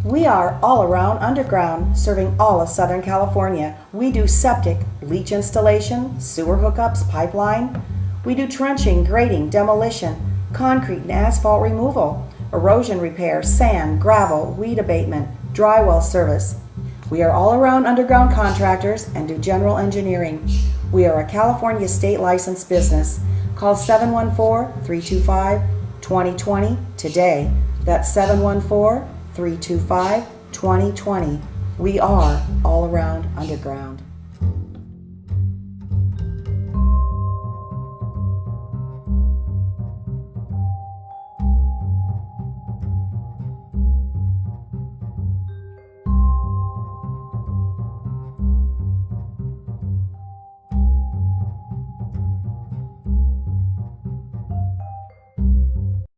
We are all around underground, serving all of Southern California. We do septic, leach installation, sewer hookups, pipeline. We do trenching, grading, demolition, concrete and asphalt removal, erosion repair, sand, gravel, weed abatement, dry well service. We are all around underground contractors and do general engineering. We are a California state licensed business. Call 714-325-2020 today. That's 714-325-2020. We are all around underground.